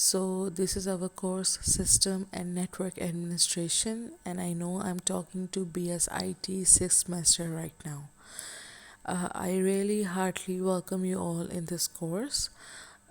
So this is our course System and Network Administration, and I know I'm talking to BSIT 6th semester right now. I really heartily welcome you all in this course.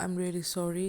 I'm really sorry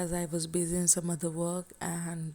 as I was busy in some other work and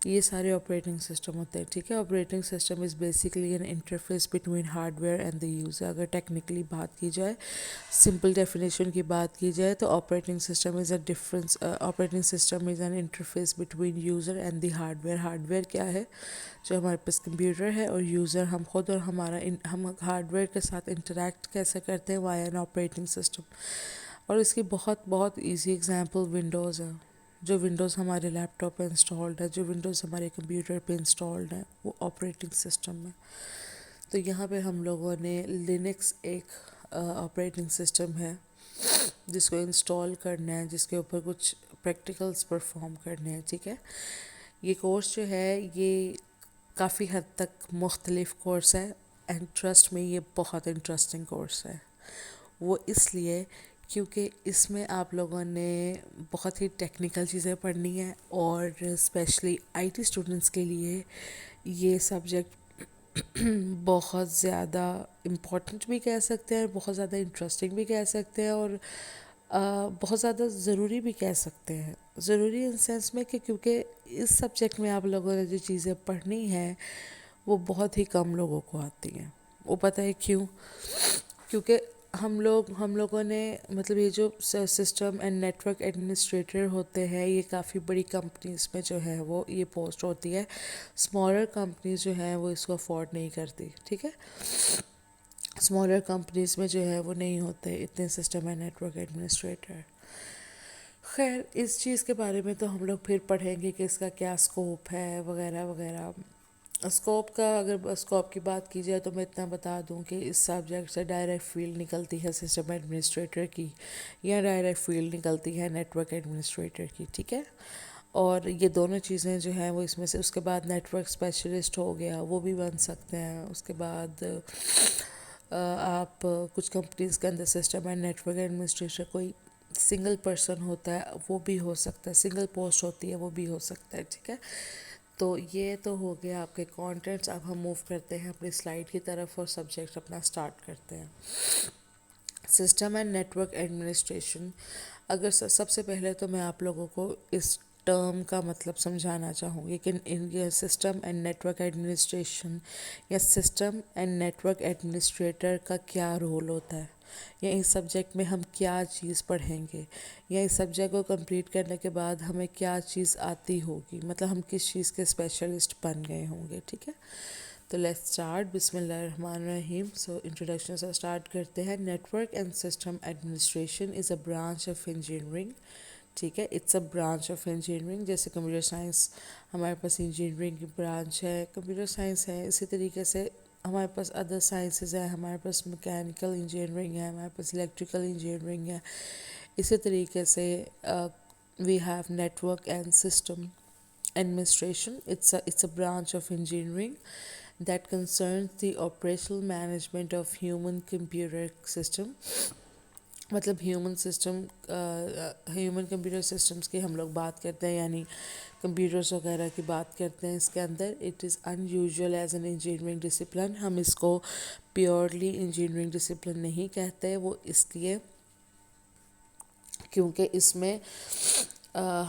یہ سارے operating system ہوتے ہیں. ٹھیک ہے. Operating system is basically an interface between hard where and the user. اگر technically بات کی جائے, سمپل ڈیفینیشن کی بات کی جائے تو operating system is an interface between user and the hard where. Hard where کیا ہے؟ جو ہمارے پاس کمپیوٹر ہے, اور یوزر ہم خود, اور ہم ہارڈ ویئر کے ساتھ انٹریکٹ کیسے کرتے ہیں وایا این آپریٹنگ سسٹم. اور اس کی بہت بہت ایزی اگزامپل ونڈوز ہے. جو ونڈوز ہمارے لیپ ٹاپ پہ انسٹالڈ ہے, جو ونڈوز ہمارے کمپیوٹر پہ انسٹالڈ ہے, وہ آپریٹنگ سسٹم ہے. تو یہاں پہ ہم لوگوں نے لینکس ایک آپریٹنگ سسٹم ہے جس کو انسٹال کرنا ہے, جس کے اوپر کچھ پریکٹیکلز پرفارم کرنے ہیں. ٹھیک ہے. یہ کورس جو ہے یہ کافی حد تک مختلف کورس ہے, اینڈ ٹرسٹ میں یہ بہت انٹرسٹنگ کورس ہے. وہ اس لیے کیونکہ اس میں آپ لوگوں نے بہت ہی ٹیکنیکل چیزیں پڑھنی ہیں, اور اسپیشلی آئی ٹی اسٹوڈنٹس کے لیے یہ سبجیکٹ بہت زیادہ امپورٹنٹ بھی کہہ سکتے ہیں, بہت زیادہ انٹرسٹنگ بھی کہہ سکتے ہیں, اور بہت زیادہ ضروری بھی کہہ سکتے ہیں. ضروری ان سینس میں کہ کیونکہ اس سبجیکٹ میں آپ لوگوں نے جو چیزیں پڑھنی ہیں وہ بہت ہی کم لوگوں کو آتی ہیں. وہ پتہ ہے کیوں؟ کیونکہ ہم لوگوں نے مطلب یہ جو سسٹم اینڈ نیٹورک ایڈمنسٹریٹر ہوتے ہیں, یہ کافی بڑی کمپنیز میں جو ہے وہ یہ پوسٹ ہوتی ہے. اسمالر کمپنیز جو ہیں وہ اس کو افورڈ نہیں کرتی. ٹھیک ہے. اسمالر کمپنیز میں جو ہے وہ نہیں ہوتے اتنے سسٹم اینڈ نیٹورک ایڈمنسٹریٹر. خیر, اس چیز کے بارے میں تو ہم لوگ پھر پڑھیں گے کہ اس کا کیا اسکوپ ہے وغیرہ وغیرہ. اگر اسکوپ کی بات کی جائے تو میں اتنا بتا دوں کہ اس سبجیکٹ سے ڈائریکٹ فیلڈ نکلتی ہے سسٹم ایڈمنسٹریٹر کی, یا ڈائریکٹ فیلڈ نکلتی ہے نیٹورک ایڈمنسٹریٹر کی. ٹھیک ہے. اور یہ دونوں چیزیں جو ہیں وہ اس میں سے, اس کے بعد نیٹورک اسپیشلسٹ ہو گیا, وہ بھی بن سکتے ہیں. اس کے بعد آپ کچھ کمپنیز کے اندر سسٹم اینڈ نیٹورک ایڈمنسٹریٹر کوئی سنگل پرسن ہوتا ہے, وہ بھی ہو سکتا ہے. سنگل پوسٹ ہوتی ہے, وہ بھی ہو سکتا ہے. ٹھیک ہے. تو یہ تو ہو گیا آپ کے کانٹینٹس. اب ہم موو کرتے ہیں اپنی سلائیڈ کی طرف اور سبجیکٹ اپنا سٹارٹ کرتے ہیں. System and network administration. اگر سب سے پہلے تو میں آپ لوگوں کو اس ٹرم کا مطلب سمجھانا چاہوں گی کہ in system and network administration یا سسٹم اینڈ نیٹورک ایڈمنسٹریٹر کا کیا رول ہوتا ہے, یا اس سبجیکٹ میں ہم کیا چیز پڑھیں گے, یا اس سبجیکٹ کو کمپلیٹ کرنے کے بعد ہمیں کیا چیز آتی ہوگی, مطلب ہم کس چیز کے اسپیشلسٹ بن گئے ہوں گے. ٹھیک ہے. تو لیٹس اسٹارٹ. بسم اللہ الرحمن الرحیم. سو انٹروڈکشن سے اسٹارٹ کرتے ہیں. Network and system administration is a branch of engineering. ٹھیک ہے. It's a branch of engineering. جیسے کمپیوٹر سائنس ہمارے پاس انجینئرنگ کی برانچ ہے, کمپیوٹر سائنس ہے, اسی طریقے سے ہمارے پاس ادر سائنسز ہیں, ہمارے پاس میکینیکل انجینئرنگ ہے, ہمارے پاس الیکٹریکل انجینئرنگ ہے. اسی طریقے سے we have network and system administration. It's a branch of engineering that concerns the operational management of human computer system. مطلب ہیومن کمپیوٹر سسٹمز کی ہم لوگ بات کرتے ہیں, یعنی کمپیوٹرز وغیرہ کی بات کرتے ہیں اس کے اندر. It is unusual as an engineering discipline. ہم اس کو پیورلی انجینئرنگ ڈسپلن نہیں کہتے. وہ اس لیے کیونکہ اس میں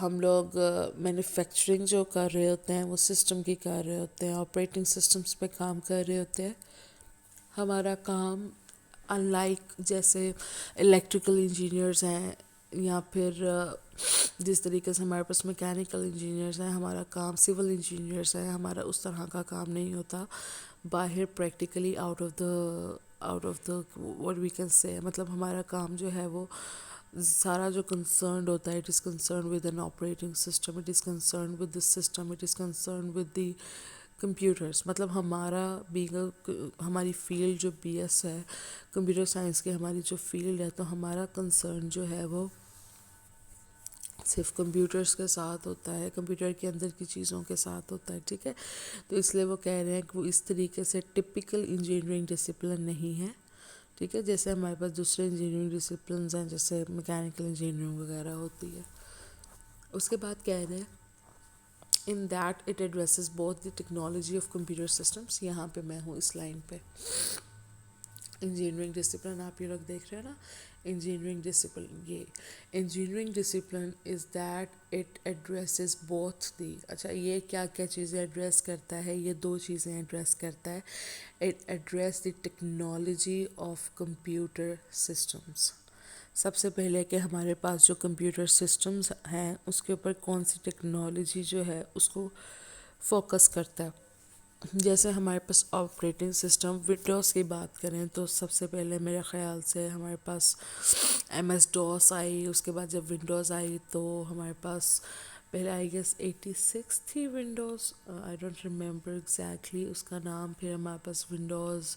ہم لوگ مینوفیکچرنگ جو کر رہے ہوتے ہیں وہ سسٹم کی کر رہے ہوتے ہیں, آپریٹنگ سسٹمز پہ کام کر رہے ہوتے ہیں. ہمارا کام ان لائک جیسے الیکٹریکل انجینئرز ہیں, یا پھر جس طریقے سے ہمارے پاس میکینیکل انجینئرز ہیں, ہمارا کام سول انجینئرز ہیں, ہمارا اس طرح کا کام نہیں ہوتا باہر practically out of the what we can say. مطلب ہمارا کام جو ہے وہ سارا جو کنسرنڈ ہوتا ہے, it is concerned with N operating system, it is concerned with the system, it is concerned with the computers. مطلب ہماری فیلڈ جو بی ایس ہے کمپیوٹر سائنس کی, ہماری جو فیلڈ ہے, تو ہمارا کنسرن جو ہے وہ صرف کمپیوٹرز کے ساتھ ہوتا ہے, کمپیوٹر کے اندر کی چیزوں کے ساتھ ہوتا ہے. ٹھیک ہے. تو اس لیے وہ کہہ رہے ہیں کہ وہ اس طریقے سے ٹپیکل انجینئرنگ ڈسپلن نہیں ہے. ٹھیک ہے. جیسے ہمارے پاس دوسرے انجینئرنگ ڈسپلنز ہیں, جیسے میکینیکل انجینئرنگ وغیرہ ہوتی ہے. اس کے بعد کہہ رہے ہیں in that it addresses both the technology of computer systems. یہاں پہ میں ہوں اس لائن پہ. انجینئرنگ ڈسپلن آپ یہ لوگ دیکھ رہے ہیں نا, engineering discipline. یہ engineering discipline is that it addresses both the اچھا یہ کیا کیا چیزیں ایڈریس کرتا ہے، یہ دو چیزیں ایڈریس کرتا ہے. it address the technology of computer systems. سب سے پہلے کہ ہمارے پاس جو کمپیوٹر سسٹمز ہیں اس کے اوپر کون سی ٹیکنالوجی جو ہے اس کو فوکس کرتا ہے. جیسے ہمارے پاس آپریٹنگ سسٹم ونڈوز کی بات کریں تو سب سے پہلے میرے خیال سے ہمارے پاس ایم ایس ڈوس آئی، اس کے بعد جب ونڈوز آئی تو ہمارے پاس پہلے آئی گیس 86 تھی Windows, I don't remember exactly اس کا نام. پھر ہمارے پاس ونڈوز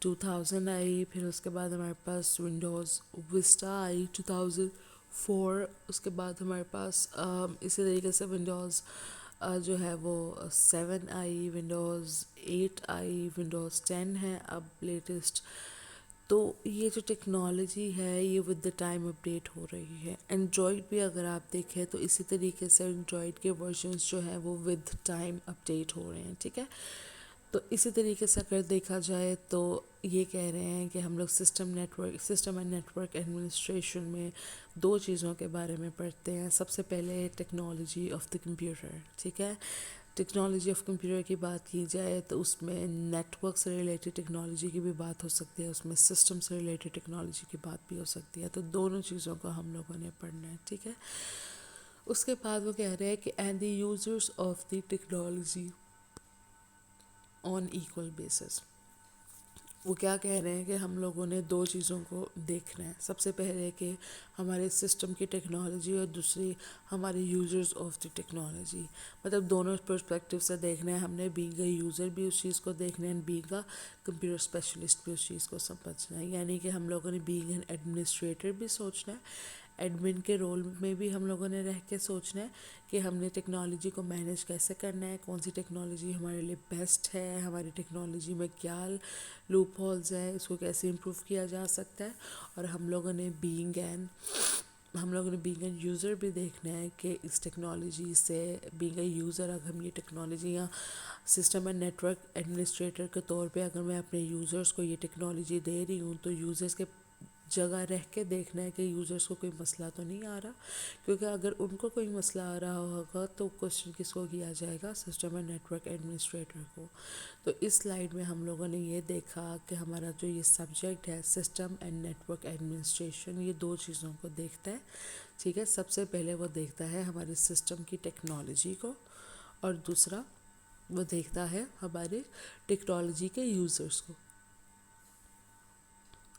2000 آئی، پھر اس کے بعد ہمارے پاس ونڈوز وسٹا آئی 2004. اس کے بعد ہمارے پاس اسی طریقے سے ونڈوز جو ہے وہ 7 آئی، ونڈوز 8 آئی، ونڈوز 10 ہے اب لیٹسٹ. تو یہ جو ٹیکنالوجی ہے یہ ود دا ٹائم اپڈیٹ ہو رہی ہے. اینڈرائڈ بھی اگر آپ دیکھیں تو اسی طریقے سے اینڈرائڈ کے ورژنس جو ہیں وہ ود ٹائم اپڈیٹ ہو رہے ہیں، ٹھیک ہے. تو اسی طریقے سے اگر دیکھا جائے تو یہ کہہ رہے ہیں کہ ہم لوگ سسٹم اینڈ نیٹورک ایڈمنسٹریشن میں دو چیزوں کے بارے میں پڑھتے ہیں. سب سے پہلے ٹیکنالوجی آف دا کمپیوٹر، ٹھیک ہے. ٹیکنالوجی آف کمپیوٹر کی بات کی جائے تو اس میں نیٹورک سے ریلیٹڈ ٹیکنالوجی کی بھی بات ہو سکتی ہے، اس میں سسٹم سے ریلیٹڈ ٹیکنالوجی کی بات بھی ہو سکتی ہے. تو دونوں چیزوں کو ہم لوگوں نے پڑھنا ہے، ٹھیک ہے. اس کے بعد وہ کہہ رہے ہیں کہ and the users of the technology on equal basis. وہ کیا کہہ رہے ہیں کہ ہم لوگوں نے دو چیزوں کو دیکھنا ہے. سب سے پہلے کہ ہمارے سسٹم کی ٹیکنالوجی اور دوسری ہمارے یوزرز آف دی ٹیکنالوجی، مطلب دونوں پرسپیکٹیو سے دیکھنا ہے ہم نے. بینگ اے یوزر بھی اس چیز کو دیکھنا ہے، and being a computer specialist بھی اس چیز کو سمجھنا ہے. یعنی کہ ہم لوگوں نے بینگ این ایڈمنسٹریٹر بھی سوچنا ہے، ایڈمن کے رول میں بھی ہم لوگوں نے رہ کے سوچنا ہے کہ ہم نے ٹیکنالوجی کو مینیج کیسے کرنا ہے، کون سی ٹیکنالوجی ہمارے لیے بیسٹ ہے، ہماری ٹیکنالوجی میں کیا لوپ ہولز ہیں، اس کو کیسے امپروو کیا جا سکتا ہے. اور ہم لوگوں نے بینگ این یوزر بھی دیکھنا ہے کہ اس ٹیکنالوجی سے بینگ اے یوزر اگر ہم یہ ٹیکنالوجی یا سسٹم اینڈ نیٹورک ایڈمنسٹریٹر کے طور پہ اگر میں اپنے یوزرس کو یہ ٹیکنالوجی دے رہی ہوں تو یوزرس کے جگہ رہ کے دیکھنا ہے کہ یوزرس کو کوئی مسئلہ تو نہیں آ رہا. کیونکہ اگر ان کو کوئی مسئلہ آ رہا ہوگا تو کوشچن کس کو کیا جائے گا، سسٹم اینڈ نیٹورک ایڈمنسٹریٹر کو. تو اس سلائیڈ میں ہم لوگوں نے یہ دیکھا کہ ہمارا جو یہ سبجیکٹ ہے سسٹم اینڈ نیٹورک ایڈمنسٹریشن یہ دو چیزوں کو دیکھتا ہے، ٹھیک ہے. سب سے پہلے وہ دیکھتا ہے ہمارے سسٹم کی ٹیکنالوجی کو، اور دوسرا وہ دیکھتا ہے ہمارے ٹیکنالوجی کے یوزرس کو.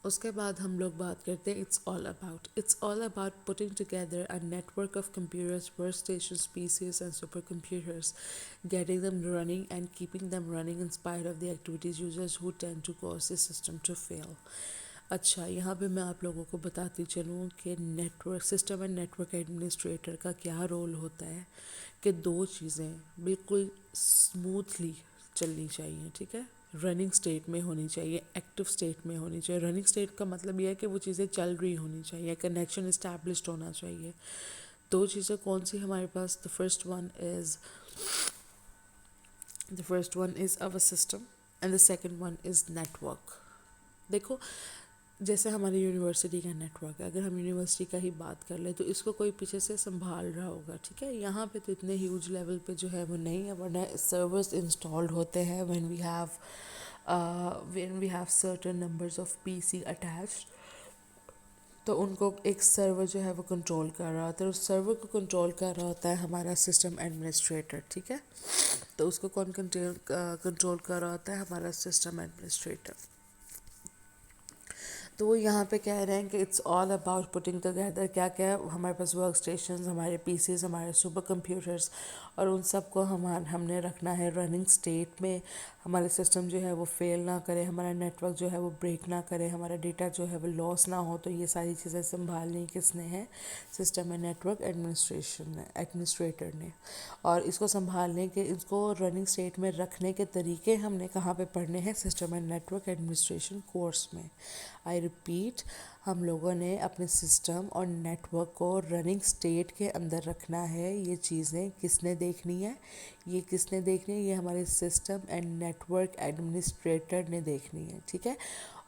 اس کے بعد ہم لوگ بات کرتے ہیں it's all about putting together a network of computers, workstations, PCs and supercomputers, getting them running and keeping them running in spite of the activities users who tend to cause the system to fail. اچھا یہاں پہ میں آپ لوگوں کو بتاتی چلوں کہ network system and network administrator کا کیا رول ہوتا ہے. کہ دو چیزیں بالکل اسموتھلی چلنی چاہیے، ٹھیک ہے. رننگ سٹیٹ میں ہونی چاہیے، ایکٹیو سٹیٹ میں ہونی چاہیے. رننگ سٹیٹ کا مطلب یہ ہے کہ وہ چیزیں چل رہی ہونی چاہیے، کنیکشن اسٹیبلشڈ ہونا چاہیے. دو چیزیں کون سی ہمارے پاس؟ the first one is our system and the second one is network. دیکھو جیسے ہماری یونیورسٹی کا نیٹورک ہے، اگر ہم یونیورسٹی کا ہی بات کر لیں تو اس کو کوئی پیچھے سے سنبھال رہا ہوگا، ٹھیک ہے. یہاں پہ تو اتنے ہیوج لیول پہ جو ہے وہ نہیں ہے، ورنہ سرورز انسٹالڈ ہوتے ہیں when we have certain numbers of PC attached. تو ان کو ایک سرور جو ہے وہ کنٹرول کر رہا ہوتا ہے، اس سرور کو کنٹرول کر رہا ہوتا ہے ہمارا سسٹم ایڈمنسٹریٹر، ٹھیک ہے. تو اس کو کون کنٹرول کر رہا ہوتا ہے؟ ہمارا سسٹم ایڈمنسٹریٹر. تو وہ یہاں پہ کہہ رہے ہیں کہ it's all about putting together. کیا کیا ہمارے پاس ورک اسٹیشنز، ہمارے پی سیز، ہمارے سپر کمپیوٹرز، اور ان سب کو ہم نے رکھنا ہے رننگ سٹیٹ میں. ہمارے سسٹم جو ہے وہ فیل نہ کرے، ہمارا نیٹورک جو ہے وہ بریک نہ کرے، ہمارا ڈیٹا جو ہے وہ لاس نہ ہو. تو یہ ساری چیزیں سنبھالنی کس نے ہے؟ سسٹم اینڈ نیٹورک ایڈمنسٹریٹر نے. اور اس کو سنبھالنے کے، اس کو رننگ سٹیٹ میں رکھنے کے طریقے ہم نے کہاں پہ پڑھنے ہیں؟ System and network administration course میں. آئی ریپیٹ، ہم لوگوں نے اپنے سسٹم اور نیٹورک کو رننگ سٹیٹ کے اندر رکھنا ہے. یہ چیزیں کس نے دیکھنی ہے؟ یہ کس نے دیکھنی ہے؟ یہ ہمارے سسٹم اینڈ نیٹورک ایڈمنسٹریٹر نے دیکھنی ہے، ٹھیک ہے.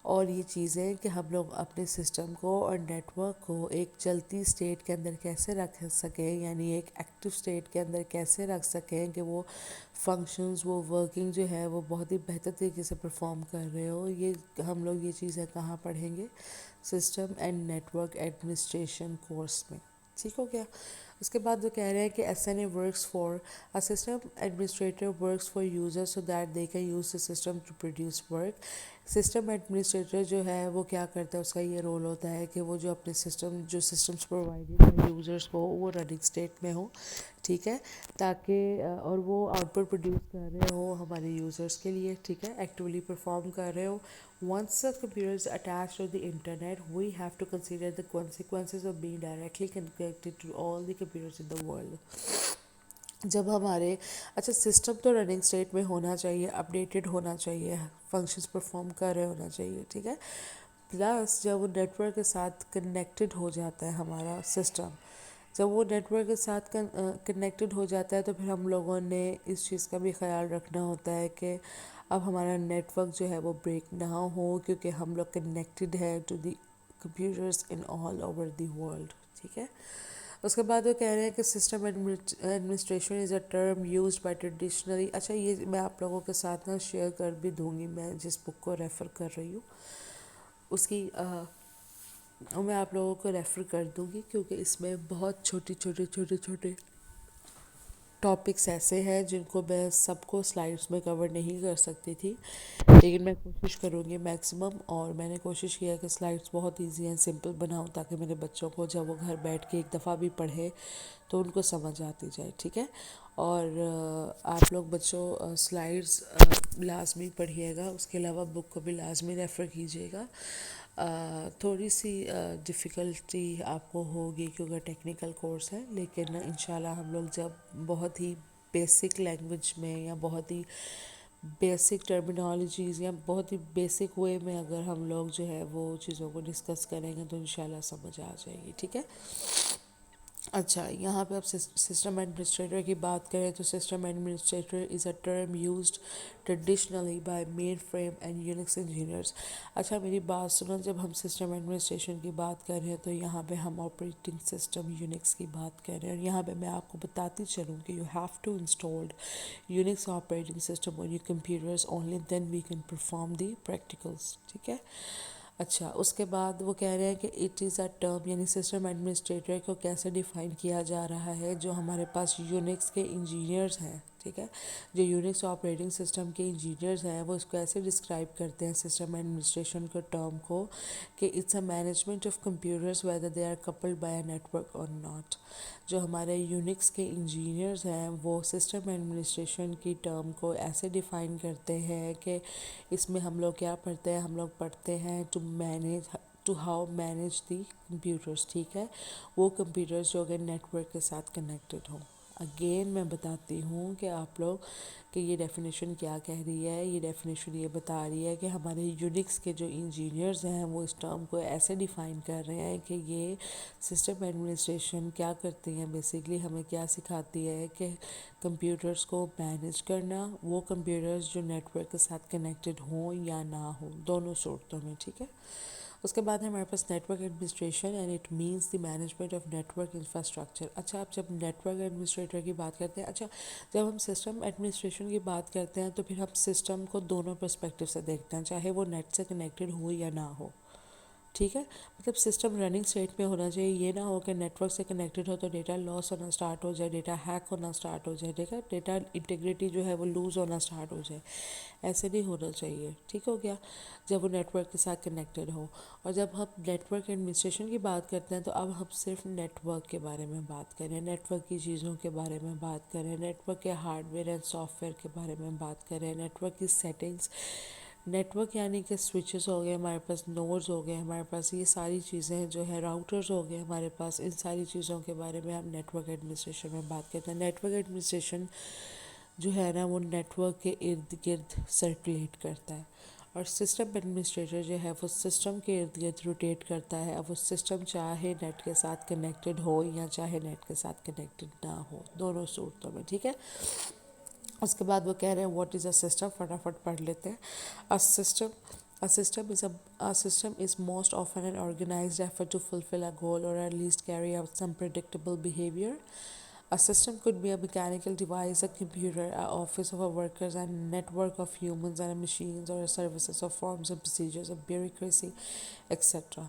اور یہ چیزیں کہ ہم لوگ اپنے سسٹم کو اور نیٹ ورک کو ایک چلتی اسٹیٹ کے اندر کیسے رکھ سکیں، یعنی ایک ایکٹیو اسٹیٹ کے اندر کیسے رکھ سکیں کہ وہ فنکشنز، وہ ورکنگ جو ہے وہ بہت ہی بہتر طریقے سے پرفارم کر رہے ہو. یہ ہم لوگ یہ چیزیں کہاں پڑھیں گے؟ System and network administration course میں. ٹھیک ہو گیا؟ اس کے بعد وہ کہہ رہے ہیں کہ S N A works for a system administrator works for user so that they can use the system to produce work. System administrator جو ہے وہ کیا کرتا ہے، اس کا یہ رول ہوتا ہے کہ وہ جو اپنے سسٹم، جو سسٹمس پرووائڈیڈ ہیں یوزرس کو، وہ رننگ اسٹیٹ میں ہوں. ٹھیک ہے، تاکہ اور وہ آؤٹ پٹ پروڈیوس کر رہے ہوں ہمارے یوزرس کے لیے. ٹھیک ہے، ایکٹیولی پرفارم کر رہے ہوں. Once the computer is attached to the internet, we have to consider the consequences of being directly connected to all the computers in the world. جب ہمارے سسٹم تو رننگ اسٹیٹ میں ہونا چاہیے، اپڈیٹڈ ہونا چاہیے، فنکشنز پرفارم کر رہے ہونا چاہیے. ٹھیک ہے، پلس جب وہ نیٹ ورک کے ساتھ کنیکٹڈ ہو جاتا ہے ہمارا سسٹم، جب وہ نیٹ ورک کے ساتھ کنیکٹڈ ہو جاتا ہے تو پھر ہم لوگوں نے اس چیز کا بھی خیال رکھنا ہوتا ہے کہ اب ہمارا نیٹ ورک جو ہے وہ بریک نہ ہو، کیونکہ ہم لوگ کنیکٹڈ ہے to the computers in all over the world. ٹھیک ہے، اس کے بعد وہ کہہ رہے ہیں کہ system administration is a term used by traditionally. یہ میں آپ لوگوں کے ساتھ شیئر کر بھی دوں گی، میں جس بک کو ریفر کر رہی ہوں اس کی میں آپ لوگوں کو ریفر کر دوں گی، کیونکہ اس میں بہت چھوٹے ٹاپکس ایسے ہیں جن کو میں سب کو سلائڈس میں کور نہیں کر سکتی تھی، لیکن میں کوشش کروں گی میکسیمم. اور میں نے کوشش کیا کہ سلائڈس بہت ایزی اینڈ سمپل بناؤں تاکہ میرے بچوں کو جب وہ گھر بیٹھ کے ایک دفعہ بھی پڑھے تو ان کو سمجھ آتی جائے. ٹھیک ہے، اور آپ لوگ بچوں سلائڈس لازمی پڑھیے گا، اس کے علاوہ بک کو بھی لازمی ریفر کیجیے گا. تھوڑی سی ڈفیکلٹی آپ کو ہوگی کیونکہ ٹیکنیکل کورس ہے، لیکن انشاءاللہ ہم لوگ جب بہت ہی بیسک لینگویج میں یا بہت ہی بیسک ٹرمینالوجیز یا بہت ہی بیسک وے میں اگر ہم لوگ جو ہے وہ چیزوں کو ڈسکس کریں گے تو انشاءاللہ سمجھ آ جائے گی. ٹھیک ہے، یہاں پہ اب سسٹم ایڈمنسٹریٹر کی بات کریں تو system administrator is a term used traditionally by mainframe and Unix engineers. میری بات سنو، جب ہم سسٹم ایڈمنسٹریشن کی بات کر رہے ہیں تو یہاں پہ ہم آپریٹنگ سسٹم یونکس کی بات کر رہے ہیں، اور یہاں پہ میں آپ کو بتاتی چلوں کہ you have to installed Unix operating system on your computers, only then we can perform the practicals. ٹھیک ہے، اس کے بعد وہ کہہ رہے ہیں کہ اٹ از اے ٹرم، یعنی سسٹم ایڈمنسٹریٹر کو کیسے ڈیفائن کیا جا رہا ہے. جو ہمارے پاس یونکس کے انجینئرز ہیں، ٹھیک ہے، جو یونکس آپریٹنگ سسٹم کے انجینئرز ہیں، وہ اس کو ایسے ڈسکرائب کرتے ہیں سسٹم ایڈمنسٹریشن کے ٹرم کو کہ it's a management of computers whether they are coupled by a network or not. جو ہمارے یونکس کے انجینئرز ہیں وہ سسٹم ایڈمنسٹریشن کی ٹرم کو ایسے ڈیفائن کرتے ہیں کہ اس میں ہم لوگ کیا پڑھتے ہیں، ہم لوگ پڑھتے ہیں to how manage the computers. ٹھیک ہے، وہ کمپیوٹرز جو کہ نیٹ ورک کے ساتھ کنیکٹڈ ہوں. اگین میں بتاتی ہوں کہ آپ لوگ کہ یہ ڈیفینیشن کیا کہہ رہی ہے. یہ ڈیفینیشن یہ بتا رہی ہے کہ ہمارے یونکس کے جو انجینئرز ہیں وہ اس ٹرم کو ایسے ڈیفائن کر رہے ہیں کہ یہ سسٹم ایڈمنسٹریشن کیا کرتی ہیں، بیسیکلی ہمیں کیا سکھاتی ہے کہ کمپیوٹرز کو مینیج کرنا، وہ کمپیوٹرز جو نیٹ ورک کے ساتھ کنیکٹڈ ہوں یا نہ ہوں، دونوں صورتوں میں. ٹھیک ہے، اس کے بعد ہے ہمارے پاس network administration and it means the management of network infrastructure. اب جب نیٹ ورک ایڈمنسٹریٹر کی بات کرتے ہیں، جب ہم سسٹم ایڈمنسٹریشن کی بات کرتے ہیں تو پھر ہم سسٹم کو دونوں پرسپیکٹیو سے دیکھتے ہیں، چاہے وہ نیٹ سے کنیکٹڈ ہو یا نہ ہو. ٹھیک ہے، سسٹم رننگ اسٹیٹ میں ہونا چاہیے. یہ نہ ہو کہ نیٹ ورک سے کنیکٹڈ ہو تو ڈیٹا لاس ہونا سٹارٹ ہو جائے، ڈیٹا ہیک ہونا سٹارٹ ہو جائے. ٹھیک ہے، ڈیٹا انٹیگریٹی جو ہے وہ لوز ہونا سٹارٹ ہو جائے. ایسے نہیں ہونا چاہیے. ٹھیک ہو گیا، جب وہ نیٹ ورک کے ساتھ کنیکٹڈ ہو. اور جب ہم نیٹ ورک ایڈمنسٹریشن کی بات کرتے ہیں تو اب ہم صرف نیٹ ورک کے بارے میں بات کریں، نیٹ ورک کی چیزوں کے بارے میں بات کریں، نیٹ ورک کے hard where and soft where کے بارے میں بات کریں، نیٹ ورک کی سیٹنگز. نیٹ ورک یعنی کہ سوئچز ہو گئے ہمارے پاس، نوڈز ہو گئے ہمارے پاس، یہ ساری چیزیں جو ہے، راؤٹرز ہو گئے ہمارے پاس، ان ساری چیزوں کے بارے میں ہم نیٹ ورک ایڈمنسٹریشن میں بات کرتے ہیں. نیٹ ورک ایڈمنسٹریشن جو ہے نا وہ نیٹ ورک کے ارد گرد سرکولیٹ کرتا ہے، اور سسٹم ایڈمنسٹریٹر جو ہے وہ سسٹم کے ارد گرد روٹیٹ کرتا ہے. اب وہ سسٹم چاہے نیٹ کے ساتھ کنیکٹڈ ہو یا چاہے نیٹ کے ساتھ کنیکٹڈ نہ ہو، دونوں صورتوں میں. ٹھیک ہے، اس کے بعد وہ کہہ رہے ہیں واٹ از اے سسٹم، فٹافٹ پڑھ لیتے ہیں. A system A system is most often an organized effort to fulfill a goal or at least carry out some predictable behavior. A system could be a mechanical device, a computer, a office of a workers, a network of humans and machines, or a services of forms and procedures of bureaucracy, etc.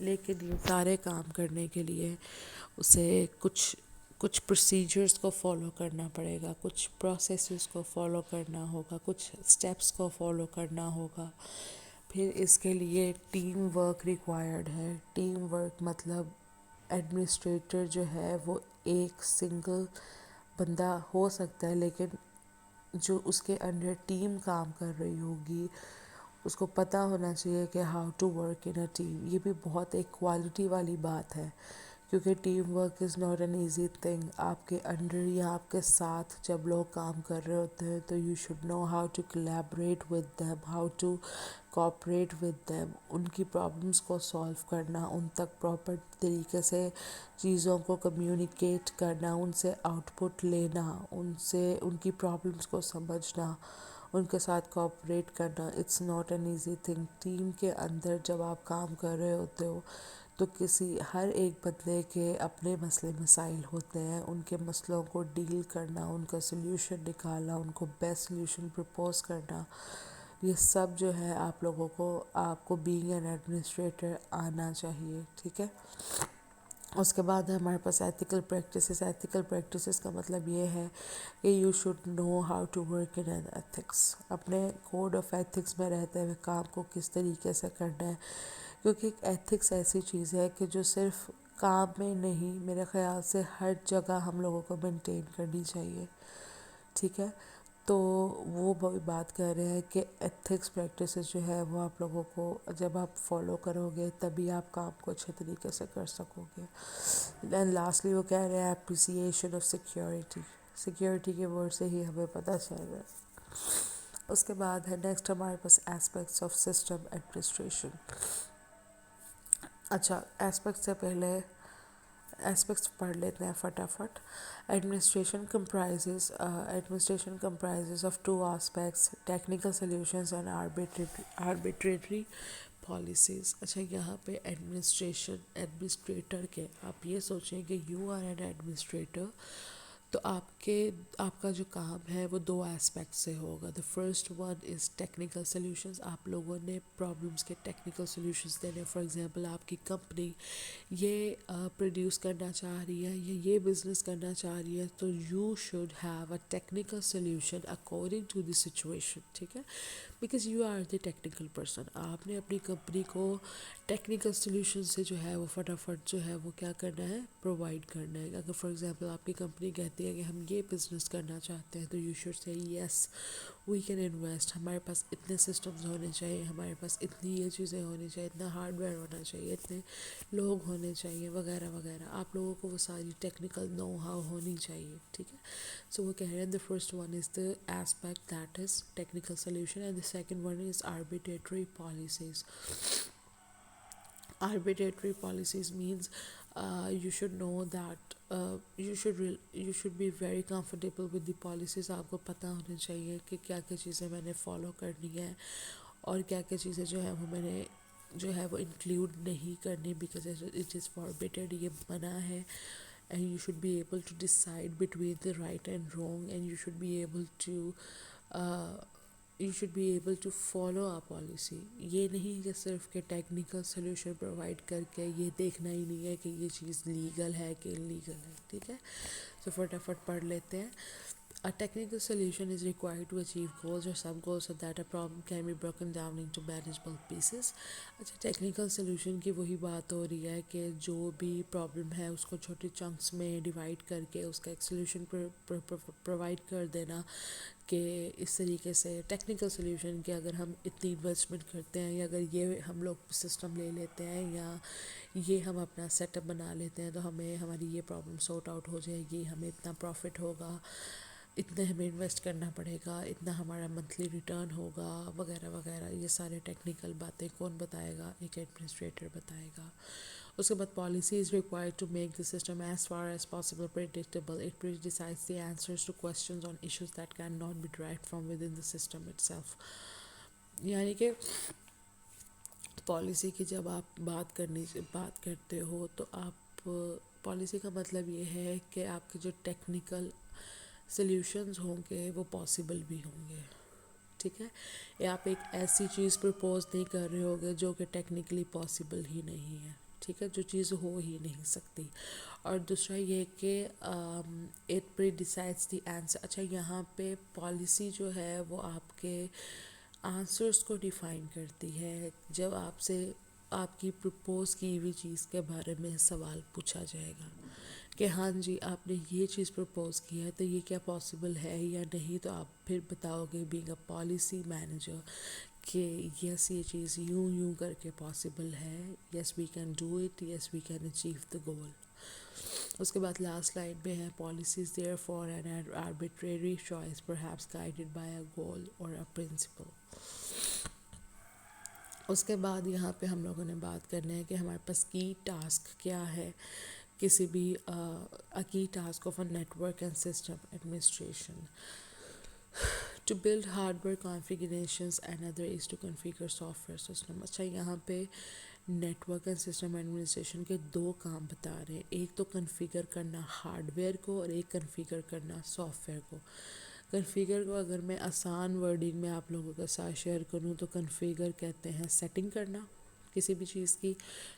لیکن یہ سارے کام کرنے کے لیے اسے کچھ procedures کو follow کرنا پڑے گا، کچھ پروسیسز کو فالو کرنا ہوگا، کچھ اسٹیپس کو فالو کرنا ہوگا. پھر اس کے لیے ٹیم ورک ریکوائرڈ ہے. ٹیم ورک مطلب ایڈمنسٹریٹر جو ہے وہ ایک سنگل بندہ ہو سکتا ہے، لیکن جو اس کے انڈر ٹیم کام کر رہی ہوگی اس کو پتہ ہونا چاہیے کہ how to work in a team. یہ بھی بہت ایک کوالٹی والی بات ہے، کیونکہ team work is not an easy thing. آپ کے انڈر یا آپ کے ساتھ جب لوگ کام کر رہے ہوتے ہیں تو you should know how to collaborate with them, how to cooperate with them. ان کی پرابلمس کو سالو کرنا، ان تک پراپر طریقے سے چیزوں کو کمیونیکیٹ کرنا، ان سے آؤٹ پٹ لینا، ان کی پرابلمس کو سمجھنا، ان کے ساتھ کوآپریٹ کرنا. It's not an easy thing. Team کے اندر جب آپ کام کر رہے ہوتے ہو تو ہر ایک بندے کے اپنے مسئلے مسائل ہوتے ہیں. ان کے مسئلوں کو ڈیل کرنا، ان کا سلیوشن نکالنا، ان کو بیسٹ سلیوشن پرپوز کرنا، یہ سب جو ہے آپ کو بینگ این ایڈمنسٹریٹر آنا چاہیے. ٹھیک ہے. اس کے بعد ہمارے پاس ایتھیکل پریکٹسز. ایتھیکل پریکٹسز کا مطلب یہ ہے کہ you should know how to work in an ethics. اپنے کوڈ آف ایتھکس میں رہتے ہوئے کام کو کس طریقے سے کرنا ہے، کیونکہ ایتھکس ایسی چیز ہے کہ جو صرف کام میں نہیں، میرے خیال سے ہر جگہ ہم لوگوں کو مینٹین کرنی چاہیے. ٹھیک ہے. تو وہ بات کر رہے ہیں کہ ایتھکس پریکٹسز جو ہے وہ آپ لوگوں کو جب آپ فالو کرو گے تبھی آپ کام کو اچھے طریقے سے کر سکو گے. دین لاسٹلی وہ کہہ رہے ہیں اپریسیشن آف سیکیورٹی. سیکیورٹی کے ورڈ سے ہی ہمیں پتہ چل رہا ہے. اس کے بعد ہے نیکسٹ ہمارے پاس ایسپیکٹس آف سسٹم ایڈمنسٹریشن. اچھا، ایسپیکٹ سے پہلے ایسپیکٹس پڑھ لیتے ہیں فٹافٹ. Administration comprises of two aspects: technical solutions and arbitrary policies. اچھا، یہاں پہ ایڈمنسٹریٹر کے آپ یہ سوچیں کہ یو آر این ایڈمنسٹریٹر، تو آپ کا جو کام ہے وہ دو ایسپیکٹ سے ہوگا. دا first one is technical solutions. آپ لوگوں نے پرابلمس کے ٹیکنیکل سلیوشنز دینے. فار ایگزامپل آپ کی کمپنی یہ پروڈیوس کرنا چاہ رہی ہے یا یہ بزنس کرنا چاہ رہی ہے، تو you should have a technical solution according to the situation. ٹھیک ہے. Because you are the technical person. آپ نے اپنی کمپنی کو ٹیکنیکل سلیوشن سے جو ہے وہ فٹافٹ جو ہے وہ کیا کرنا ہے، پرووائڈ کرنا ہے. اگر فار ایگزامپل آپ کی کمپنی کہتی ہے کہ ہم یہ بزنس کرنا چاہتے ہیں، تو you should say yes we can invest. ہمارے پاس اتنے سسٹمز ہونے چاہیے، ہمارے پاس اتنی یہ چیزیں ہونی چاہیے، اتنا ہارڈ ویئر ہونا چاہیے، اتنے لوگ ہونے چاہیے، وغیرہ وغیرہ. آپ لوگوں کو وہ ساری ٹیکنیکل نو ہاؤ ہونی چاہیے. ٹھیک ہے. سو وہ کہہ رہے ہیں the first one is the aspect that is technical solution and the second one is arbitrary policies. Arbitrary policies means you should know that you should be very comfortable with the policies. آپ کو پتہ ہونا چاہیے کہ کیا کیا چیزیں میں نے فالو کرنی ہے اور کیا کیا چیزیں جو ہے وہ میں نے جو ہے وہ انکلیوڈ نہیں کرنی، بیکاز اٹ از فاربیٹڈ. یہ منع ہے. and you should be able to decide between the right and wrong, and you should be able to follow a policy. یہ نہیں کہ صرف کہ ٹیکنیکل سلیوشن پرووائڈ کر کے یہ دیکھنا ہی نہیں ہے کہ یہ چیز لیگل ہے کہ انلیگل ہے. ٹھیک ہے. تو فٹافٹ پڑھ لیتے ہیں. A technical solution is required to achieve goals or sub-goals so that a problem can be broken down into manageable pieces. اچھا، ٹیکنیکل سلیوشن کی وہی بات ہو رہی ہے کہ جو بھی پرابلم ہے اس کو چھوٹے چنکس میں ڈیوائڈ کر کے اس کا ایک سلیوشن پرووائڈ کر دینا. کہ اس طریقے سے ٹیکنیکل سلیوشن کہ اگر ہم اتنی انویسٹمنٹ کرتے ہیں، یا اگر یہ ہم لوگ سسٹم لے لیتے ہیں، یا یہ ہم اپنا سیٹ اپ بنا لیتے ہیں، تو ہماری یہ پرابلم سارٹ آؤٹ ہو جائے گی، ہمیں اتنا پروفٹ ہوگا، اتنا ہمیں انویسٹ کرنا پڑے گا، اتنا ہمارا منتھلی ریٹرن ہوگا، وغیرہ وغیرہ. یہ سارے ٹیکنیکل باتیں کون بتائے گا؟ ایک ایڈمنسٹریٹر بتائے گا. اس کے بعد policy is required to make the system as far as possible predictable. It decides the answers to questions on issues that can not be derived from within the system itself. یعنی کہ policy کی جب آپ بات کرتے ہو تو آپ policy کا مطلب یہ ہے کہ آپ کے جو ٹیکنیکل سلیوشنز ہوں گے وہ پاسبل بھی ہوں گے. ٹھیک ہے. یا آپ ایک ایسی چیز پرپوز نہیں کر رہے ہوگے جو کہ ٹیکنیکلی پاسبل ہی نہیں ہے. ٹھیک ہے، جو چیز ہو ہی نہیں سکتی. اور دوسرا یہ کہ it predecides the answer. اچھا یہاں پہ پالیسی جو ہے وہ آپ کے آنسرس کو ڈیفائن کرتی ہے. جب آپ سے آپ کی پرپوز کی ہوئی چیز کے بارے میں سوال پوچھا جائے گا کہ ہاں جی آپ نے یہ چیز پرپوز کی ہے تو یہ کیا پاسبل ہے یا نہیں، تو آپ پھر بتاؤ گے بینگ اے پالیسی مینیجر کہ یس یہ چیز یوں کر کے پاسبل ہے، yes we can do it, yes we can achieve the goal. اس کے بعد لاسٹ لائن میں ہے policies there for an arbitrary choice perhaps guided by a goal or a principal. اس کے بعد یہاں پہ ہم لوگوں نے بات کرنا ہے کہ ہمارے پاس کی ٹاسک کیا ہے کسی بھی key task of a network and system administration. To build hardware configurations and other is to configure software system. اچھا یہاں پہ نیٹورک اینڈ سسٹم ایڈمنسٹریشن کے 2 کام بتا رہے ہیں. ایک تو کنفیگر کرنا ہارڈ ویئر کو اور ایک کنفیگر کرنا سافٹ ویئر کو. کنفیگر کو اگر میں آسان ورڈنگ میں آپ لوگوں کے ساتھ شیئر کروں تو کنفیگر کہتے ہیں سیٹنگ کرنا کسی بھی چیز کی.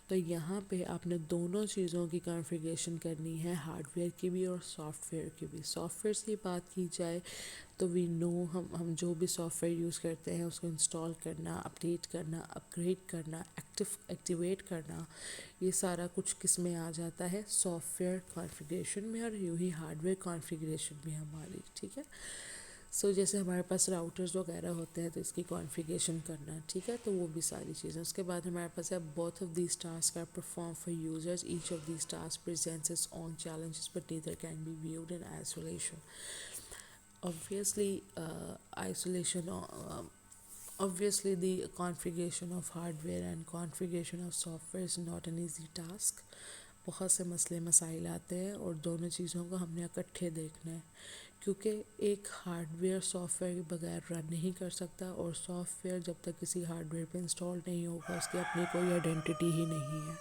تو یہاں پہ آپ نے دونوں چیزوں کی کنفیگریشن کرنی ہے، ہارڈ ویئر کی بھی اور سافٹ ویئر کی بھی. سافٹ ویئرس کی بات کی جائے تو وی نو ہم جو بھی سافٹ ویئر یوز کرتے ہیں اس کو انسٹال کرنا، اپڈیٹ کرنا، اپ گریڈ کرنا، ایکٹیویٹ کرنا، یہ سارا کچھ کس میں آ جاتا ہے سافٹ ویئر کانفیگریشن میں. اور یوں ہی ہارڈ ویئر کانفیگریشن بھی ہماری، ٹھیک ہے. سو جیسے ہمارے پاس راؤٹرز وغیرہ ہوتے ہیں تو اس کی کانفیگریشن کرنا، ٹھیک ہے، تو وہ بھی ساری چیزیں. اس کے بعد ہمارے پاس ہے both of these tasks are performed for users. Each of these tasks presents its own challenges but neither can be viewed in isolation. Obviously obviously the configuration of hardware and configuration of software is not an easy task. بہت سے مسئلے مسائل آتے ہیں اور دونوں چیزوں کو ہم نے اکٹھے دیکھنا ہے کیونکہ ایک ہارڈ ویئر سافٹ ویئر کے بغیر رن نہیں کر سکتا اور سافٹ ویئر جب تک کسی ہارڈ ویئر پہ انسٹال نہیں ہوگا اس کی اپنی کوئی آئیڈینٹی ہی نہیں ہے.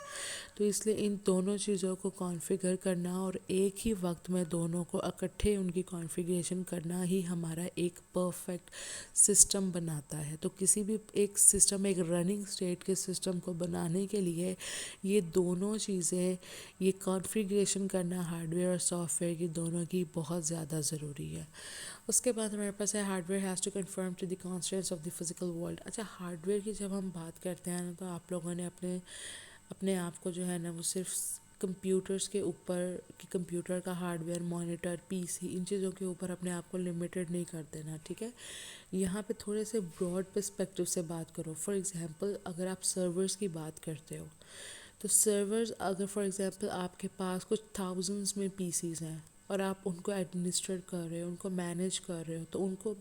تو اس لیے ان دونوں چیزوں کو کانفیگر کرنا اور ایک ہی وقت میں دونوں کو اکٹھے ان کی کانفیگریشن کرنا ہی ہمارا ایک پرفیکٹ سسٹم بناتا ہے. تو کسی بھی ایک سسٹم، ایک رننگ اسٹیٹ کے سسٹم کو بنانے کے لیے یہ دونوں چیزیں، یہ کانفیگریشن کرنا ہارڈ ویئر اور سافٹ ویئر کی دونوں کی بہت زیادہ ضروری ہے. اس کے بعد ہمارے پاس ہے hardware has to conform to the constants of the physical world. اچھا ہارڈ ویئر کی جب ہم بات کرتے ہیں تو آپ لوگوں نے اپنے آپ کو جو ہے نا وہ صرف کمپیوٹرز کے اوپر کہ کمپیوٹر کا ہارڈ ویئر، مانیٹر، پی سی، ان چیزوں کے اوپر اپنے آپ کو لمیٹڈ نہیں کر دینا، ٹھیک ہے. یہاں پہ تھوڑے سے براڈ پرسپیکٹیو سے بات کرو. فار ایگزامپل اگر آپ سرورز کی بات کرتے ہو تو سرورز اگر فار ایگزامپل آپ کے پاس کچھ تھاؤزنڈز میں پی سیز ہیں اور آپ ان کو ایڈمنسٹر کر رہے ہو، ان کو مینیج کر رہے ہو، تو ان کو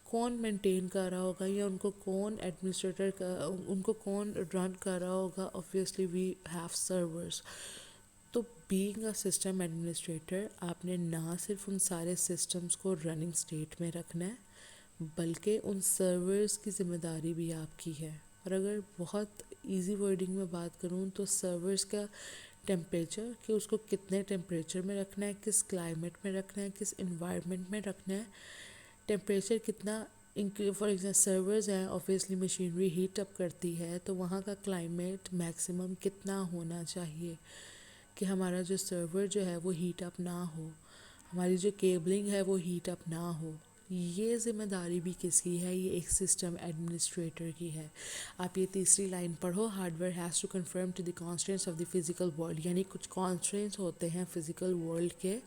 کون مینٹین کر رہا ہوگا یا ان کو کون ان کو کون رن کر رہا ہوگا؟ obviously we have servers. تو بینگ اے سسٹم ایڈمنسٹریٹر آپ نے نہ صرف ان سارے سسٹمز کو رننگ اسٹیٹ میں رکھنا ہے بلکہ ان سرورز کی ذمہ داری بھی آپ کی ہے. اور اگر بہت ایزی ورڈنگ میں بات کروں تو سرورز کا ٹیمپریچر، کہ اس کو کتنے ٹیمپریچر میں رکھنا ہے، کس کلائمیٹ میں رکھنا ہے، کس انوائرمنٹ میں رکھنا ہے، ٹیمپریچر کتنا. فار ایگزامپل سرورز ہیں، اوبویسلی مشینری ہیٹ اپ کرتی ہے تو وہاں کا کلائمیٹ میکسیمم کتنا ہونا چاہیے کہ ہمارا جو سرور جو ہے وہ ہیٹ اپ نہ ہو، ہماری جو کیبلنگ ہے وہ ہیٹ اپ نہ ہو. یہ ذمہ داری بھی کس کی ہے؟ یہ ایک سسٹم ایڈمنسٹریٹر کی ہے. آپ یہ تیسری لائن پڑھو، hardware has to conform to the constants of the physical world. یعنی کچھ کانسٹینٹس ہوتے ہیں فزیکل ورلڈ کے،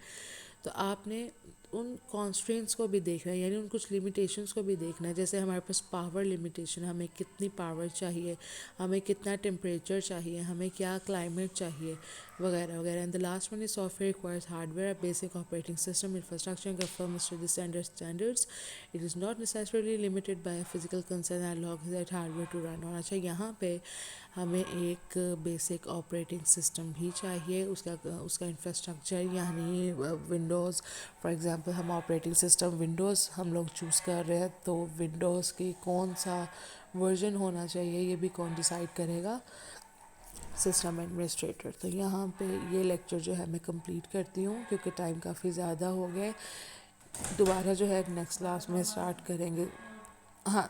تو آپ نے ان کانسٹرینٹس کو بھی دیکھنا ہے، یعنی ان کچھ لمیٹیشنس کو بھی دیکھنا ہے. جیسے ہمارے پاس پاور لمیٹیشن، ہمیں کتنی پاور چاہیے، ہمیں کتنا ٹیمپریچر چاہیے، ہمیں کیا کلائمیٹ چاہیے، وغیرہ وغیرہ. And the last one is software requires hardware basic operating system infrastructure conforms to the standards. It is not necessarily limited by physical concern and log that hardware to run. اور اچھا یہاں پہ ہمیں ایک basic operating system بھی چاہیے، اس کا infrastructure یعنی ونڈوز. فار ایگزامپل ہم آپریٹنگ سسٹم ونڈوز ہم لوگ چوز کر رہے ہیں تو ونڈوز کی کون سا ورژن ہونا چاہیے یہ بھی کون ڈیسائیڈ کرے گا؟ System administrator. تو یہاں پہ یہ لیکچر جو ہے میں کمپلیٹ کرتی ہوں کیونکہ ٹائم کافی زیادہ ہو گیا. دوبارہ جو ہے نیکسٹ کلاس میں اسٹارٹ کریں گے. ہاں